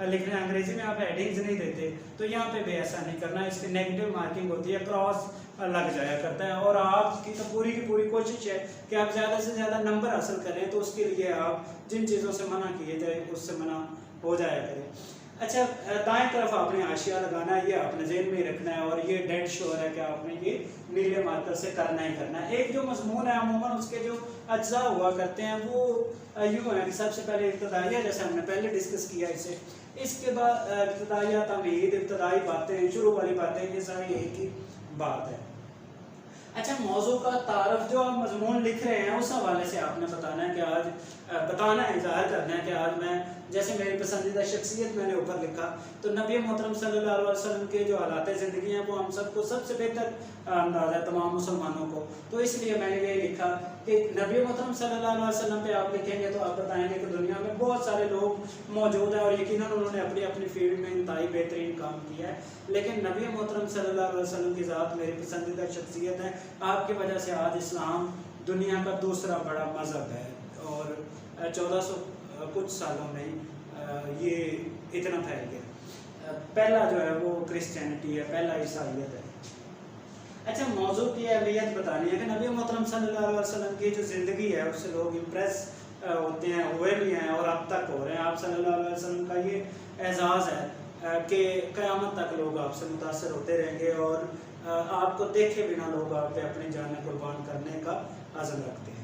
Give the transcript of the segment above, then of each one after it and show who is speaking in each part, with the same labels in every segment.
Speaker 1: لکھنا ہے. انگریزی میں آپ ہیڈنگز نہیں دیتے تو یہاں پہ بھی ایسا نہیں کرنا ہے. اس کی نیگیٹو مارکنگ ہوتی ہے, کراس لگ جایا کرتا ہے. اور آپ کی تو پوری کی پوری کوشش ہے کہ آپ زیادہ سے زیادہ نمبر حاصل کریں, تو اس کے لیے آپ جن چیزوں سے منع کیے جائے اس سے منع ہو جایا کریں. اچھا, دائیں طرف آپ نے حاشیہ لگانا ہے, یہ آپ نے ذہن میں رکھنا ہے, اور یہ ڈیڈ شور ہے کہ آپ نے یہ نیلے مارکر سے کرنا ہی کرنا ہے. ایک جو مضمون ہے عموماً اس کے جو اجزاء ہوا کرتے ہیں وہ یوں ہے کہ سب سے پہلے ابتدائیہ, جیسے ہم نے پہلے ڈسکس کیا اسے, اس کے بعد ابتدائیہ, تمہید, ابتدائی باتیں, شروع والی باتیں, یہ ساری ایک ہی بات ہے. اچھا, موضوع کا تعارف جو آپ مضمون لکھ رہے ہیں اس حوالے سے آپ نے بتانا ہے کہ آج بتانا ہے, ظاہر کرنا ہے کہ آج میں, جیسے میری پسندیدہ شخصیت میں نے اوپر لکھا, تو نبی محترم صلی اللہ علیہ وسلم کے جو حالات زندگی ہیں وہ ہم سب کو سب سے بہتر انداز ہے تمام مسلمانوں کو. تو اس لیے میں نے یہ لکھا کہ نبی محترم صلی اللہ علیہ وسلم پہ آپ لکھیں گے تو آپ بتائیں گے کہ دنیا میں بہت سارے لوگ موجود ہیں اور یقیناً انہوں نے اپنی اپنی فیلڈ میں انتہائی بہترین کام کیا ہے, لیکن نبی محترم صلی اللہ علیہ وسلم کی ذات میری پسندیدہ شخصیت ہے. آپ کی وجہ سے آج اسلام دنیا کا دوسرا بڑا مذہب ہے, اور 1400 کچھ سالوں میں یہ اتنا پھیل گیا. پہلا جو ہے وہ کرسچینٹی ہے, پہلا عیسائیت ہے. اچھا, موضوع کی اہمیت بتانی ہے کہ نبی محترم صلی اللہ علیہ وسلم کی جو زندگی ہے اس سے لوگ امپریس ہوتے ہیں, ہوئے بھی ہیں اور اب تک ہو رہے ہیں. آپ صلی اللہ علیہ وسلم کا یہ اعزاز ہے کہ قیامت تک لوگ آپ سے متاثر ہوتے رہیں گے, اور آپ کو دیکھے بنا لوگ آپ پہ اپنی جانیں قربان کرنے کا عزم رکھتے ہیں.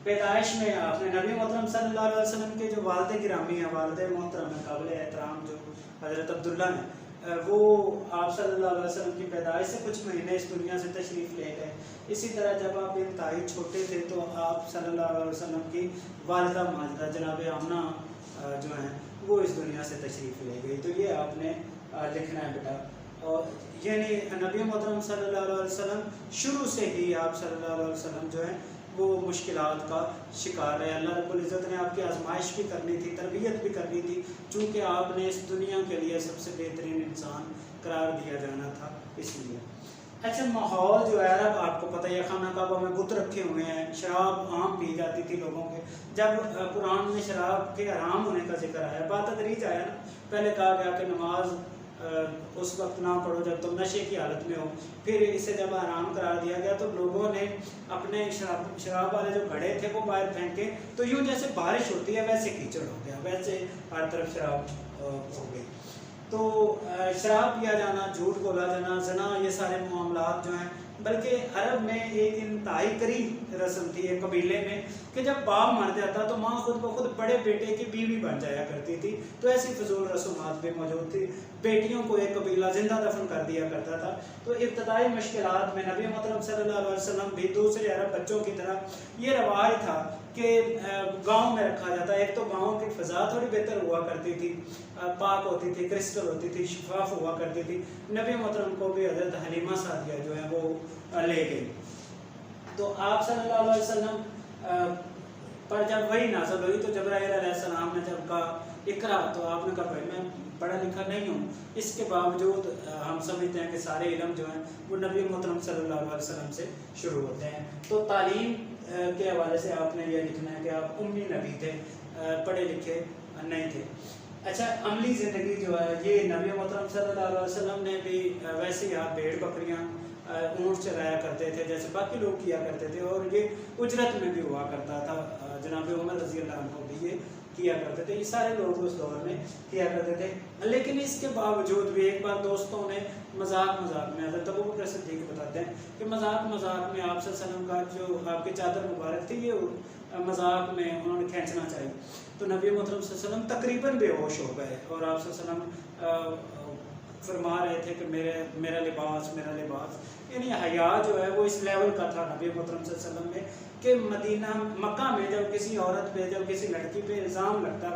Speaker 1: پیدائش میں آپ نے نبی محترم صلی اللہ علیہ وسلم کے جو والد گرامی ہیں, والد محترم ہیں, قابل احترام جو حضرت عبداللہ ہیں, وہ آپ صلی اللہ علیہ وسلم کی پیدائش سے کچھ مہینے اس دنیا سے تشریف لے گئے. اسی طرح جب آپ انتہائی چھوٹے تھے تو آپ صلی اللہ علیہ وسلم کی والدہ ماجدہ جناب آمنہ جو ہیں وہ اس دنیا سے تشریف لے گئی. تو یہ آپ نے لکھنا ہے بیٹا. اور یعنی نبی محترم صلی اللہ علیہ وسلم شروع سے ہی آپ صلی اللہ علیہ وسلم جو ہیں وہ مشکلات کا شکار ہے. اللہ رب العزت نے آپ کی آزمائش بھی کرنی تھی, تربیت بھی کرنی تھی, چونکہ آپ نے اس دنیا کے لیے سب سے بہترین انسان قرار دیا جانا تھا, اس لیے. اچھا, ماحول جو ہے اب آپ کو پتہ ہے, خانہ کعبہ میں بت رکھے ہوئے ہیں, شراب عام پی جاتی تھی لوگوں کے. جب قرآن میں شراب کے حرام ہونے کا ذکر آیا, بات تدریج آیا نا, پہلے کہا گیا کہ نماز اس وقت نہ پڑھو جب تم نشے کی حالت میں ہو, پھر اسے جب حرام قرار دیا گیا تو لوگوں نے اپنے شراب والے جو گھڑے تھے وہ باہر پھینکے, تو یوں جیسے بارش ہوتی ہے ویسے کیچڑ ہو گیا, ویسے ہر طرف شراب ہو گئی. تو شراب پیا جانا, جھوٹ بولا جانا, زنا, یہ سارے معاملات جو ہیں, بلکہ عرب میں ایک انتہائی قریب رسم تھی ایک قبیلے میں کہ جب باپ مر جاتا تو ماں خود بخود بڑے بیٹے کی بیوی بن جایا کرتی تھی. تو ایسی فضول رسومات بھی موجود تھی. بیٹیوں کو ایک قبیلہ زندہ دفن کر دیا کرتا تھا. تو ابتدائی مشکلات میں نبی محترم صلی اللہ علیہ وسلم بھی دوسرے عرب بچوں کی طرح یہ رواج تھا کہ گاؤں میں رکھا جاتا. ایک تو گاؤں کی فضا تھوڑی بہتر ہوا کرتی تھی, پاک ہوتی تھی, کرسٹل ہوتی تھی, شفاف ہوا کرتی تھی. نبی محترم کو بھی حضرت حلیمہ سعدیہ جو ہے وہ لے گئی. تو آپ صلی اللہ علیہ وسلم پر جب وہی نازل ہوئی تو جبرائیل علیہ السلام نے جب کہا اقرا, تو آپ نے کہا بھائی میں پڑھا لکھا نہیں ہوں. اس کے باوجود ہم سمجھتے ہیں کہ سارے علم جو ہیں وہ نبی محترم صلی اللہ علیہ وسلم سے شروع ہوتے ہیں. تو تعلیم کے حوالے سے آپ نے یہ لکھنا ہے کہ آپ امی نبی تھے, پڑھے لکھے نہیں تھے. اچھا, عملی زندگی جو ہے یہ نبی محترم صلی اللہ علیہ وسلم نے بھی ویسے ہی آپ بھیڑ بکریاں اونٹ چلایا کرتے تھے جیسے باقی لوگ کیا کرتے تھے, اور یہ اجرت میں بھی ہوا کرتا تھا. جناب عمر رضی اللہ عنہ بھی یہ کیا کرتے تھے, یہ سارے لوگ اس دور میں کیا کرتے تھے. لیکن اس کے باوجود بھی ایک بار دوستوں نے مذاق میں, حضرت ابوبکر صدیق بتاتے ہیں کہ مذاق میں آپ صلی اللہ علیہ وسلم کا جو آپ کی چادر مبارک تھی یہ مذاق میں انہوں نے کھینچنا چاہیے. تو نبی محترم صلی اللہ علیہ وسلم تقریباً بے ہوش ہو گئے, اور آپ صلی اللہ علیہ وسلم فرما رہے تھے کہ میرا لباس, یعنی حیا جو ہے وہ اس لیول کا تھا نبی محترم صلی اللہ علیہ وسلم میں کہ مکہ میں جب کسی عورت پہ, جب کسی لڑکی پہ الزام لگتا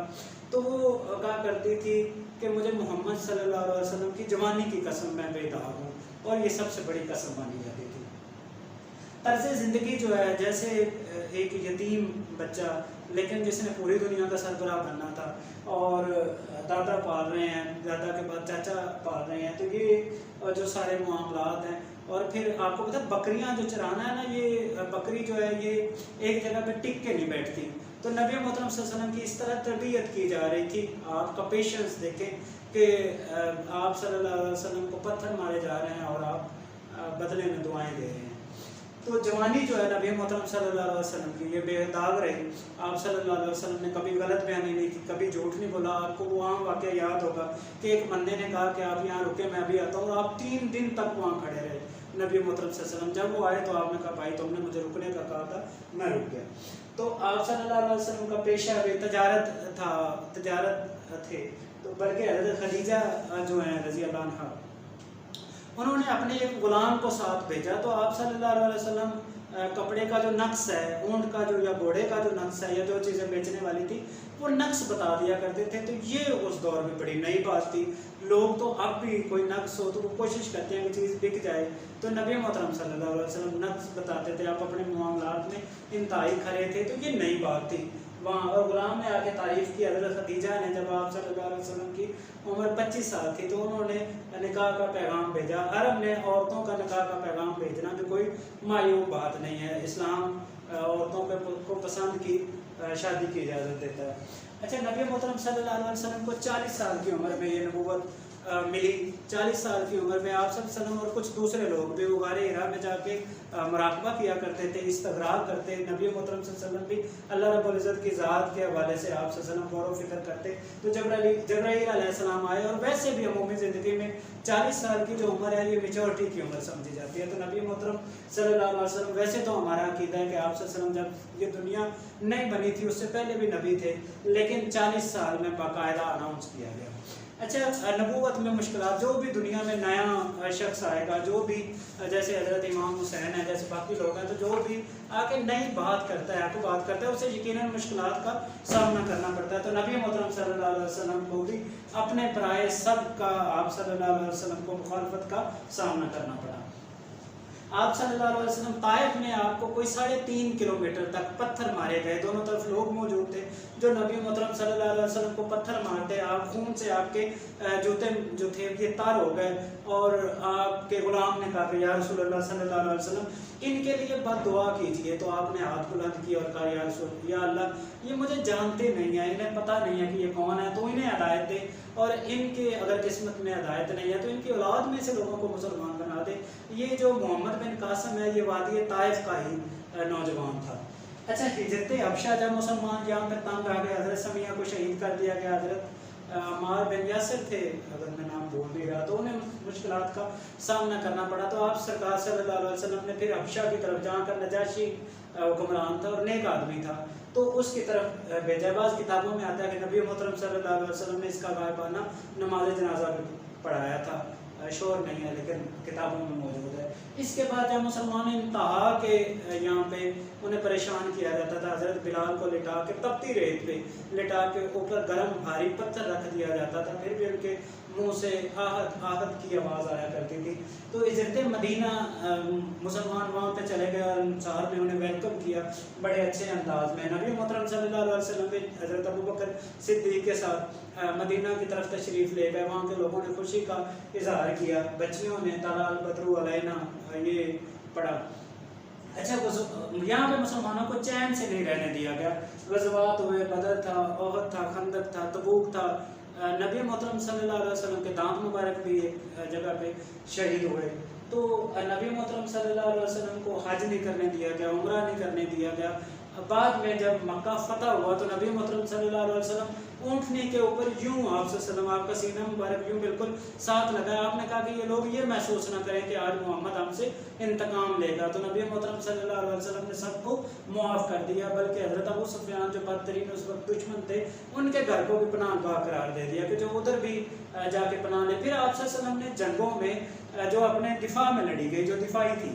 Speaker 1: تو وہ کہا کرتی تھی کہ مجھے محمد صلی اللہ علیہ وسلم کی جوانی کی قسم میں بیدار ہوں, اور یہ سب سے بڑی قسم مانی جاتی تھی. طرز زندگی جو ہے جیسے ایک یتیم بچہ لیکن جس نے پوری دنیا کا سربراہ بننا تھا, اور دادا پال رہے ہیں, دادا کے بعد چاچا پال رہے ہیں, تو یہ جو سارے معاملات ہیں. اور پھر آپ کو پتہ بکریاں جو چرانا ہے نا, یہ بکری جو ہے یہ ایک جگہ پہ ٹک کے نہیں بیٹھتی, تو نبی محترم صلی اللہ علیہ وسلم کی اس طرح تربیت کی جا رہی تھی. آپ کا پیشنس دیکھیں کہ آپ صلی اللہ علیہ وسلم کو پتھر مارے جا رہے ہیں اور آپ بدلے میں دعائیں دے رہے ہیں. تو جوانی جو ہے نبی محترم صلی اللہ علیہ وسلم کی یہ بے داغ رہی. آپ صلی اللہ علیہ وسلم نے کبھی غلط بیانی نہیں کی, کبھی جھوٹ نہیں بولا. آپ کو وہ عام واقعہ یاد ہوگا کہ ایک بندے نے کہا کہ آپ یہاں رکے, میں ابھی آتا ہوں, اور آپ 3 دن تک وہاں کھڑے رہے. نبی محترم صلی اللہ علیہ وسلم جب وہ آئے تو آپ نے کہا بھائی تم نے مجھے رکنے کا کہا تھا, میں رک گیا. تو آپ صلی اللہ علیہ وسلم کا پیشہ بھی تجارت تھا, تجارت تھے. تو بلکہ حضرت خدیجہ جو ہیں رضی اللہ عنہ, انہوں نے اپنے ایک غلام کو ساتھ بھیجا. تو آپ صلی اللہ علیہ وسلم کپڑے کا جو نقص ہے, اونٹ کا جو یا گھوڑے کا جو نقص ہے, یا جو چیزیں بیچنے والی تھی وہ نقص بتا دیا کرتے تھے. تو یہ اس دور میں بڑی نئی بات تھی. لوگ تو اب بھی کوئی نقص ہو تو وہ کوشش کرتے ہیں کہ چیز بک جائے. تو نبی محترم صلی اللہ علیہ وسلم نقص بتاتے تھے, آپ اپنے معاملات میں انتہائی کھڑے تھے. تو یہ نئی بات تھی وہاں. اور غلام نے آ کے تعریف کی. حضرت خدیجہ نے جب آپ صلی اللہ علیہ وسلم کی عمر 25 سال تھی تو انہوں نے نکاح کا پیغام بھیجا. عرب نے عورتوں کا نکاح کا پیغام بھیجنا بھی کوئی معیوب بات نہیں ہے. اسلام عورتوں کو پسند کی شادی کی اجازت دیتا ہے. اچھا, نبی محترم صلی اللہ علیہ وسلم کو 40 سال کی عمر میں یہ نبوت ملی. 40 سال کی عمر میں آپ صلی اللہ علیہ وسلم اور کچھ دوسرے لوگ بھی غار حرا میں جا کے مراقبہ کیا کرتے تھے, استغراق کرتے. نبی محترم صلی اللہ علیہ وسلم بھی اللہ رب العزت کی ذات کے حوالے سے آپ صلی اللہ علیہ وسلم غور و فکر کرتے. تو جبرائیل علیہ السلام آئے, اور ویسے بھی عمومی زندگی میں 40 سال کی جو عمر ہے یہ میچورٹی کی عمر سمجھی جاتی ہے. تو نبی محترم صلی اللہ علیہ وسلم, ویسے تو ہمارا عقیدہ ہے کہ آپ صلی اللہ علیہ وسلم جب یہ دنیا نہیں بنی تھی اس سے پہلے بھی نبی تھے, لیکن 40 سال میں باقاعدہ اناؤنس کیا گیا. اچھا, نبوت میں مشکلات, جو بھی دنیا میں نیا شخص آئے گا, جو بھی جیسے حضرت امام حسین ہے, جیسے باقی لوگ ہیں, تو جو بھی آ کے نئی بات کرتا ہے, آپ کو بات کرتا ہے, اسے یقیناً مشکلات کا سامنا کرنا پڑتا ہے. تو نبی محترم صلی اللہ علیہ وسلم کو بھی اپنے پرائے سب کا, آپ صلی اللہ علیہ وسلم کو مخالفت کا سامنا کرنا پڑا. آپ صلی اللہ علیہ وسلم طائف میں آپ کو کوئی 3.5 کلومیٹر تک پتھر مارے گئے. دونوں طرف لوگ موجود تھے جو نبی محترم صلی اللہ علیہ وسلم کو پتھر مارتے. آپ خون سے آپ کے جوتے جو تھے یہ تار ہو گئے, اور آپ کے غلام نے کہا کہ یا رسول اللہ صلی اللہ علیہ وسلم ان کے لیے بد دعا کیجیے. تو آپ نے ہاتھ بلند کیا اور کہا یا رسول, یا اللہ یہ مجھے جانتے نہیں ہیں, انہیں پتہ نہیں ہے کہ یہ کون ہے, تو انہیں ہدایت دے, اور ان کے اگر قسمت میں ہدایت نہیں ہے تو ان کی اولاد میں سے لوگوں کو مسلمان بنا دے. یہ جو محمد بن قاسم ہے یہ وادی طائف کا ہی نوجوان تھا. اچھا, ہجرت حبشہ جب مسلمان یہاں پہ تنگ آ گئے, حضرت سمیہ کو شہید کر دیا گیا. حضرت عمار بن یاسر تھے, اگر میں نام بھول بھی رہا, تو انہیں مشکلات کا سامنا کرنا پڑا. تو آپ سرکار صلی اللہ علیہ وسلم نے پھر حبشہ کی طرف, جہاں کا نجاشی حکمران تھا اور نیک آدمی تھا, تو اس کی طرف بھیجا. بعض کتابوں میں آتا ہے کہ نبی محترم صلی اللہ علیہ وسلم نے اس کا غائبانہ نماز جنازہ پڑھایا تھا. شور نہیں ہے لیکن کتابوں میں موجود ہے. اس کے بعد جب مسلمان انتہا کے یہاں پہ انہیں پریشان کیا جاتا تھا, حضرت بلال کو لٹا کے تپتی ریت پہ لٹا کے اوپر گرم بھاری پتھر رکھ دیا جاتا تھا, پھر بھی ان کے منہ سے آہت آہت کی آواز آیا کرتی تھی. تو ہجرت مدینہ مسلمان وہاں پہ چلے گئے, اور انصار نے انہیں ویلکم کیا بڑے اچھے انداز میں. نبی محترم صلی اللہ علیہ وسلم بھی حضرت ابوبکر صدیق کے ساتھ مدینہ کی طرف تشریف لے گئے. وہاں کے لوگوں نے خوشی کا اظہار کیا, بچیوں نے طلع البدر علینا یہ پڑھا. اچھا, یہاں پہ مسلمانوں کو چین سے نہیں رہنے دیا گیا. غزوات ہوئے, بدر تھا, احد تھا, خندق تھا, تبوک تھا. نبی محترم صلی اللہ علیہ وسلم کے دانت مبارک بھی ایک جگہ پہ شہید ہوئے. تو نبی محترم صلی اللہ علیہ وسلم کو حج نہیں کرنے دیا گیا, عمرہ نہیں کرنے دیا گیا. بعد میں جب مکہ فتح ہوا تو نبی محترم صلی اللہ علیہ وسلم اونٹنی کے اوپر یوں آپ صلی اللہ علیہ وسلم, آپ کا سینہ مبارک یوں بالکل ساتھ لگا. آپ نے کہا کہ یہ لوگ یہ محسوس نہ کریں کہ آج محمد ہم سے انتقام لے گا. تو نبی محترم صلی اللہ علیہ وسلم نے سب کو معاف کر دیا, بلکہ حضرت ابو سفیان جو بدترین اس وقت دشمن تھے ان کے گھر کو بھی پناہ گاہ قرار دے دیا کہ جو ادھر بھی جا کے پناہ لے. پھر آپ صلی اللہ علیہ وسلم نے جنگوں میں جو اپنے دفاع میں لڑی گئی, جو دفاعی تھی,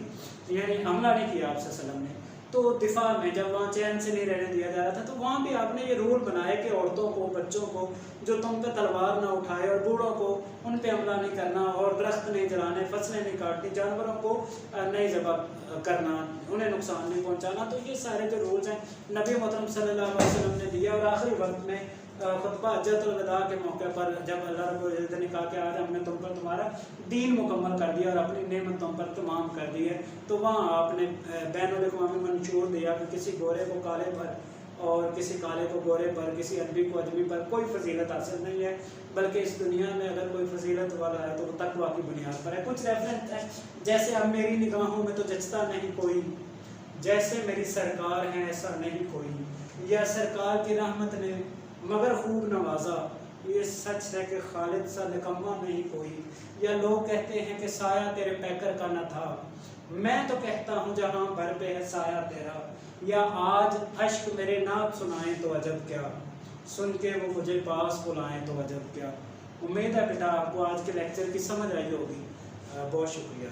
Speaker 1: یعنی حملہ نہیں کیا آپ صلی اللہ علیہ وسلم نے, تو دفاع میں جب وہاں چین سے نہیں رہنے دیا جا رہا تھا تو وہاں بھی آپ نے یہ رول بنائے کہ عورتوں کو, بچوں کو جو تم پہ تلوار نہ اٹھائے, اور بوڑھوں کو ان پہ حملہ نہیں کرنا, اور درخت نہیں جلانے, فصلیں نہیں کاٹنی, جانوروں کو نہیں ذبح کرنا, انہیں نقصان نہیں پہنچانا. تو یہ سارے جو رولز ہیں نبی محترم صلی اللہ علیہ وسلم نے دیا. اور آخری وقت میں خطبہ حجۃ الوداع کے موقع پر جب اللہ رب العزت نے کہا کہ آج ہم نے تم پر تمہارا دین مکمل کر دیا اور اپنی نعمت تم پر تمام کر دی ہے, تو وہاں آپ نے بین الاقوامی منشور دیا کہ کسی گورے کو کالے پر اور کسی کالے کو گورے پر، کسی عربی کو اجمی پر کوئی فضیلت حاصل نہیں ہے، بلکہ اس دنیا میں اگر کوئی فضیلت والا ہے تو وہ تقویٰ کی بنیاد پر ہے۔ کچھ ریفرنس ہے، جیسے اب میری نگاہوں میں تو جچتا نہیں کوئی، جیسے میری سرکار ہیں ایسا نہیں کوئی، یا سرکار کی رحمت نے مگر خوب نوازا، یہ سچ ہے کہ خالد سا نکما نہیں کوئی، یا لوگ کہتے ہیں کہ سایہ تیرے پیکر کا نہ تھا، میں تو کہتا ہوں جہاں بھر پہ ہے سایہ تیرا، یا آج اشک میرے نعت سنائیں تو عجب کیا، سن کے وہ مجھے پاس بلائیں تو عجب کیا۔ امید ہے بیٹا آپ کو آج کے لیکچر کی سمجھ آئی ہوگی۔ بہت شکریہ۔